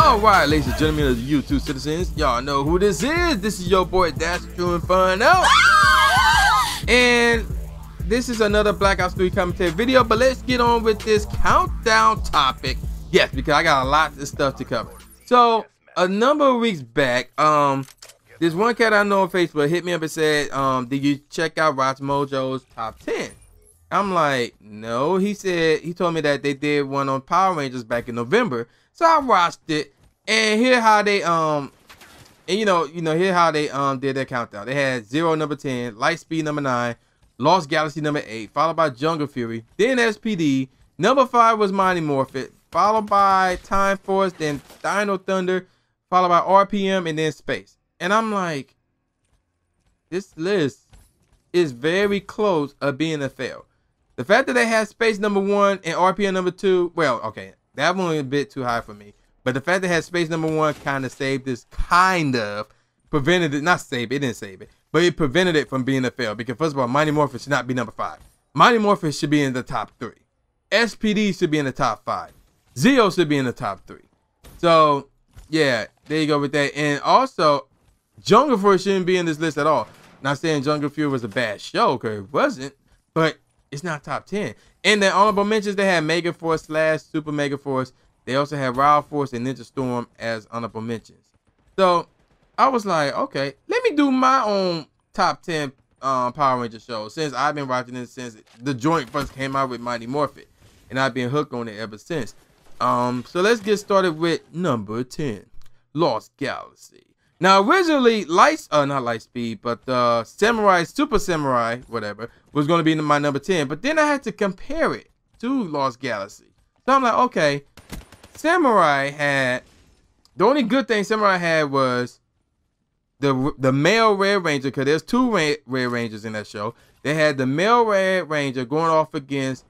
Alright, ladies and gentlemen of the YouTube citizens, y'all know who this is. This is your boy Tru Inferno. And this is another Black Ops 3 commentary video, but let's get on with this countdown topic. Yes, because I got a lot of stuff to cover. So, a number of weeks back, this one cat I know on Facebook hit me up and said, did you check out WatchMojo's top 10? I'm like, no. He told me that they did one on Power Rangers back in November. So I watched it, and here how they here how they did their countdown. They had 0 number 10, Lightspeed number 9, Lost Galaxy number 8, followed by Jungle Fury, then SPD, number 5 was Mighty Morphin, followed by Time Force, then Dino Thunder, followed by RPM, and then Space. And I'm like, this list is very close of being a fail. The fact that they had Space number 1 and RPM number 2, well, okay, that one was a bit too high for me. But the fact that they had Space number 1 kind of saved this, prevented it, not save it, it didn't save it, but it prevented it from being a fail. Because first of all, Mighty Morphin should not be number 5. Mighty Morphin should be in the top 3. SPD should be in the top 5. Zeo should be in the top 3. So, yeah, there you go with that. And also, Jungle Fury shouldn't be in this list at all. Not saying Jungle Fury was a bad show, because it wasn't, but it's not top 10. In the honorable mentions, they had Mega Force / Super Mega Force. They also had Wild Force and Ninja Storm as honorable mentions. So I was like, okay, let me do my own top 10 Power Ranger shows, since I've been watching it since the joint first came out with Mighty Morphin, and I've been hooked on it ever since. So let's get started with number 10, Lost Galaxy. Now, originally, not Lightspeed, but Samurai, Super Samurai, whatever, was going to be my number 10. But then I had to compare it to Lost Galaxy. So I'm like, okay, Samurai had, the only good thing Samurai had was the male Red Ranger, because there's 2 Red Rangers in that show. They had the male Red Ranger going off against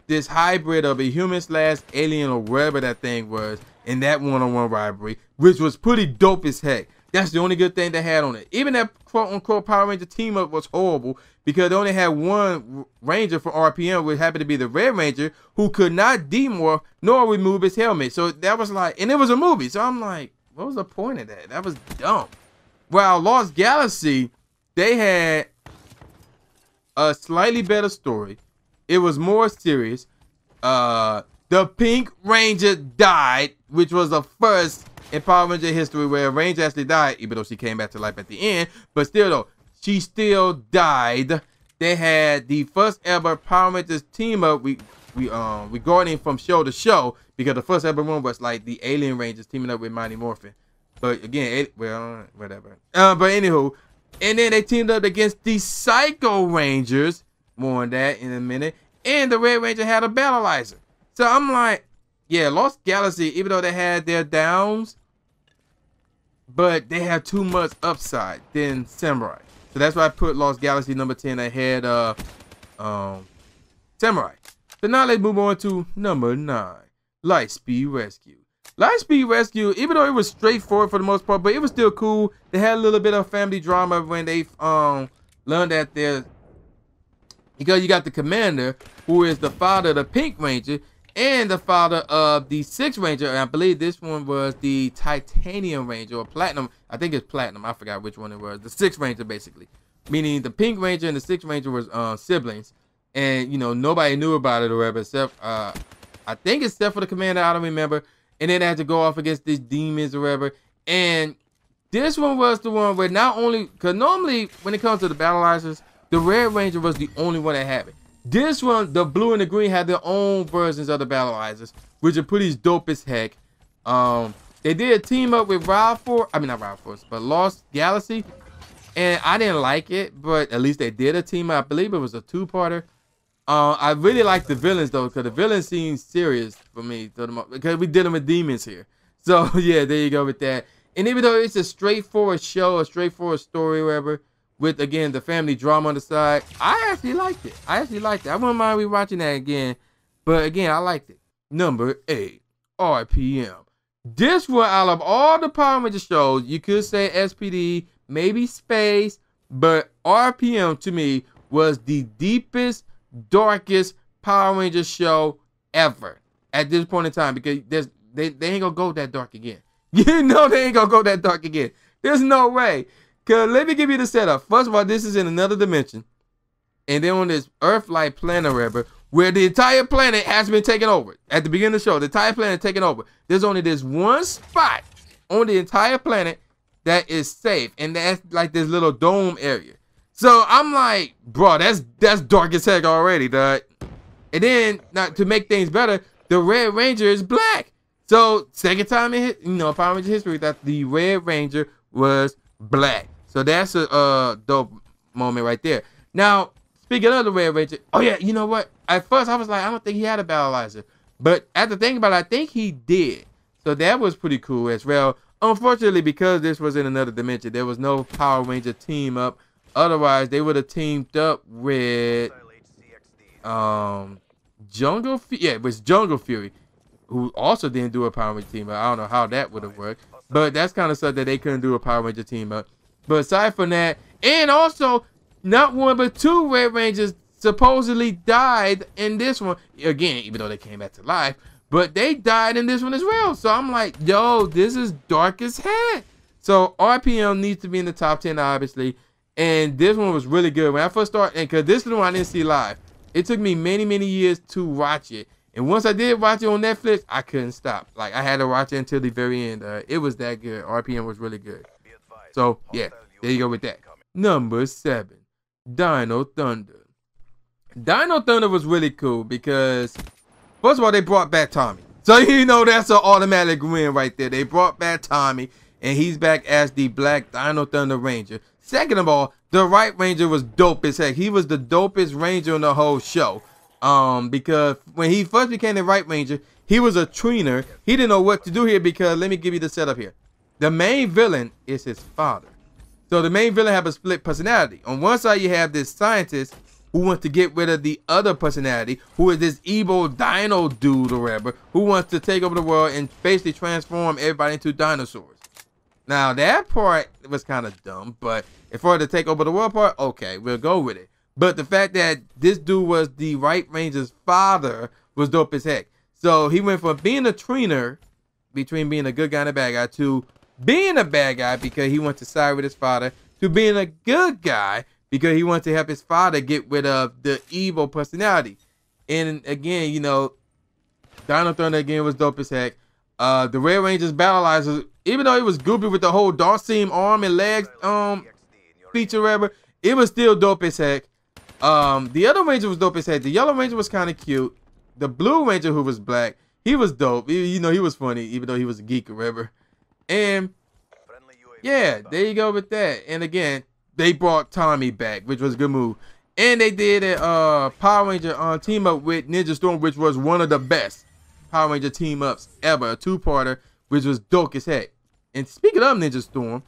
this hybrid of a human / alien or whatever that thing was in that one-on-one rivalry, which was pretty dope as heck. That's the only good thing they had on it. Even that quote-unquote Power Ranger team-up was horrible because they only had one Ranger for RPM, which happened to be the Red Ranger, who could not demorph nor remove his helmet. So that was like, and it was a movie. So I'm like, what was the point of that? That was dumb. While Lost Galaxy, they had a slightly better story. It was more serious. The Pink Ranger died, which was the first in Power Ranger history where a Ranger actually died, even though she came back to life at the end. But still though, she still died. They had the first ever Power Rangers team up regarding from show to show, because the first ever one was like the Alien Rangers teaming up with Mighty Morphin. But again, well, whatever. But anywho, and then they teamed up against the Psycho Rangers. More on that in a minute. And the Red Ranger had a battleizer. So I'm like, yeah, Lost Galaxy, even though they had their downs, but they have too much upside than Samurai. So that's why I put Lost Galaxy number 10 ahead of Samurai. So now let's move on to number 9, Lightspeed Rescue. Lightspeed Rescue, even though it was straightforward for the most part, but it was still cool. They had a little bit of family drama when they learned that there's, because you got the commander, who is the father of the Pink Ranger, and the father of the 6th Ranger, and I believe this one was the Titanium Ranger, or Platinum. I think it's Platinum. I forgot which one it was. The 6th Ranger, basically. Meaning the Pink Ranger and the 6th Ranger was siblings. And, you know, nobody knew about it or whatever, except, I think except for the commander, I don't remember. And then they had to go off against these demons or whatever. And this one was the one where not only, because normally when it comes to the battleizers, the Red Ranger was the only one that had it. This one, the blue and the green, had their own versions of the battleizers, which are pretty dope as heck. They did a team up with not Wild Force, but Lost Galaxy, and I didn't like it, but at least they did a team up. I believe it was a 2-parter. I really like the villains though, because the villains seem serious for me, because we did them with demons here. So yeah, there you go with that. And even though it's a straightforward show, a straightforward story, whatever, with, again, the family drama on the side, I actually liked it. I wouldn't mind rewatching that again. But, again, I liked it. Number 8, RPM. This one, out of all the Power Ranger shows, you could say SPD, maybe Space, but RPM, to me, was the deepest, darkest Power Ranger show ever at this point in time, because they ain't gonna go that dark again. You know they ain't gonna go that dark again. There's no way. Cause let me give you the setup. First of all, this is in another dimension. And then on this Earth-like planet where the entire planet has been taken over. At the beginning of the show, the entire planet taken over. There's only this one spot on the entire planet that is safe. And that's like this little dome area. So I'm like, bro, that's dark as heck already, dog. And then, to make things better, the Red Ranger is black. So, second time in Power Ranger history that the Red Ranger was black. So that's a dope moment right there. Now, speaking of the Red Ranger, oh yeah, you know what? At first I was like, I don't think he had a battleizer. But after thinking about it, I think he did. So that was pretty cool as well. Unfortunately, because this was in another dimension, there was no Power Ranger team up. Otherwise, they would have teamed up with Jungle Fury. Yeah, it was Jungle Fury, who also didn't do a Power Ranger team up. I don't know how that would have worked. But that's kind of stuff that they couldn't do a Power Ranger team up. But aside from that, and also, not one but two Red Rangers supposedly died in this one. Again, even though they came back to life. But they died in this one as well. So I'm like, yo, this is dark as heck. So RPM needs to be in the top 10, obviously. And this one was really good. When I first started, and because this is the one I didn't see live. It took me many, many years to watch it. And once I did watch it on Netflix, I couldn't stop. Like, I had to watch it until the very end. It was that good. RPM was really good. So, yeah, there you go with that. Number 7, Dino Thunder. Dino Thunder was really cool because, first of all, they brought back Tommy. So, you know, that's an automatic win right there. They brought back Tommy, and he's back as the Black Dino Thunder Ranger. Second of all, the White Ranger was dope as heck. He was the dopest Ranger on the whole show. Because when he first became the White Ranger, he was a tweener. He didn't know what to do here because, let me give you the setup here. The main villain is his father. So the main villain have a split personality. On one side, you have this scientist who wants to get rid of the other personality, who is this evil dino dude or whatever, who wants to take over the world and basically transform everybody into dinosaurs. Now, that part was kind of dumb, but if for to take over the world part, okay, we'll go with it. But the fact that this dude was the White Ranger's father was dope as heck. So he went from being a tweener between being a good guy and a bad guy to being a bad guy because he wants to side with his father to being a good guy because he wants to help his father get rid of the evil personality. And again, you know, Dino Thunder again was dope as heck. The Red Ranger's battleizer, even though it was goopy with the whole dark seam arm and legs feature or whatever, it was still dope as heck. The other Ranger was dope as heck. The Yellow Ranger was kind of cute. The Blue Ranger, who was black, he was dope. You know, he was funny, even though he was a geek or whatever. And yeah, there you go with that. And again, they brought Tommy back, which was a good move. And they did a Power Ranger team up with Ninja Storm, which was one of the best Power Ranger team ups ever. A two-parter, which was dope as heck. And speaking of Ninja Storm,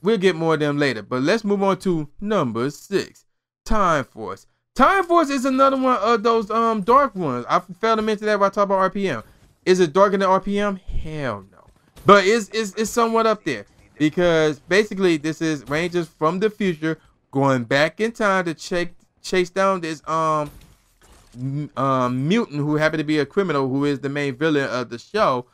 we'll get more of them later. But let's move on to number 6. Time Force. Time Force is another one of those dark ones. I failed to mention that when I talk about RPM. Is it darker than RPM? Hell no. But it's somewhat up there. Because basically this is Rangers from the future going back in time to chase down this mutant who happened to be a criminal who is the main villain of the show.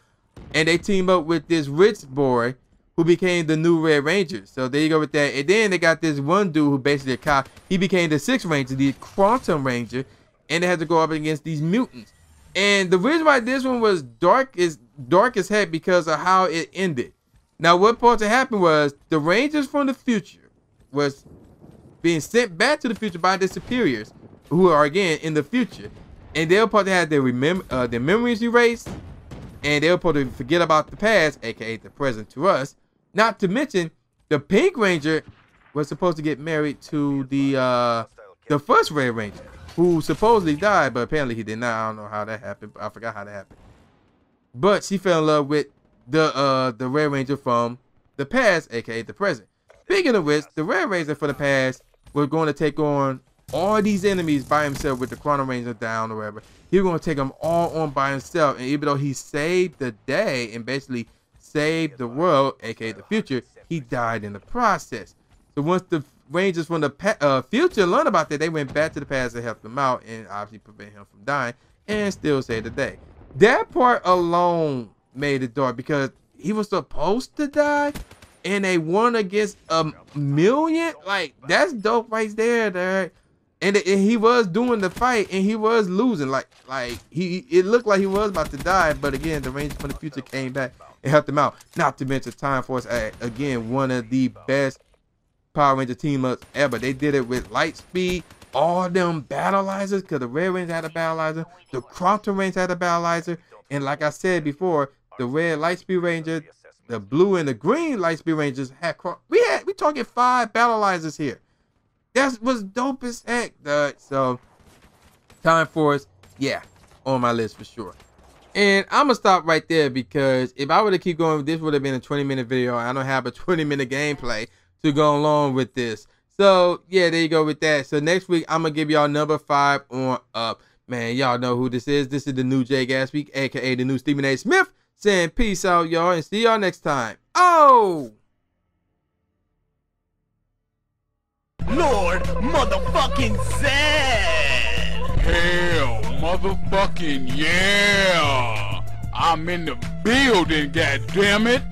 And they team up with this rich boy who became the new Red Ranger. So there you go with that. And then they got this one dude who basically a cop. He became the 6th Ranger, the Quantum Ranger. And they had to go up against these mutants. And the reason why this one was dark as heck because of how it ended. Now what part to happen was the Rangers from the future was being sent back to the future by their superiors who are again in the future. And they're supposed to have their memories erased. And they're supposed to forget about the past, aka the present to us. Not to mention, the Pink Ranger was supposed to get married to the first Red Ranger, who supposedly died, but apparently he did not. I don't know how that happened. I forgot how that happened. But she fell in love with the Red Ranger from the past, aka the present. Speaking of which, the Red Ranger for the past was going to take on all these enemies by himself with the Quantum Ranger down or whatever. He was going to take them all on by himself. And even though he saved the day and basically saved the world, aka the future, he died in the process. So once the Rangers from the future learned about that, they went back to the past to help him out and obviously prevent him from dying and still save the day. That part alone made it dark because he was supposed to die, and they won against 1,000,000. Like, that's dope right there, dog. And he was doing the fight, and he was losing. Like it looked like he was about to die, but again, the Rangers from the future came back and helped him out. Not to mention Time Force, again, one of the best Power Ranger team ups ever. They did it with Lightspeed, all them battleizers, because the Red Ranger had a battleizer, the Quantum Ranger had a battleizer, and like I said before, the Red Lightspeed Ranger, the Blue and the Green Lightspeed Rangers had we talking 5 battleizers here. That was dope as heck, dog. So Time Force, yeah, on my list for sure. And I'm gonna stop right there, because if I were to keep going, this would have been a 20-minute video. I don't have a 20-minute gameplay to go along with this. So yeah, there you go with that. So next week I'm gonna give y'all number 5 on up. Man, y'all know who this is. This is the new Jay Gatsby, aka the new Stephen A. Smith, saying peace out, y'all, and see y'all next time. Oh, Lord motherfucking Zed! Hell, motherfucking yeah! I'm in the building, goddammit!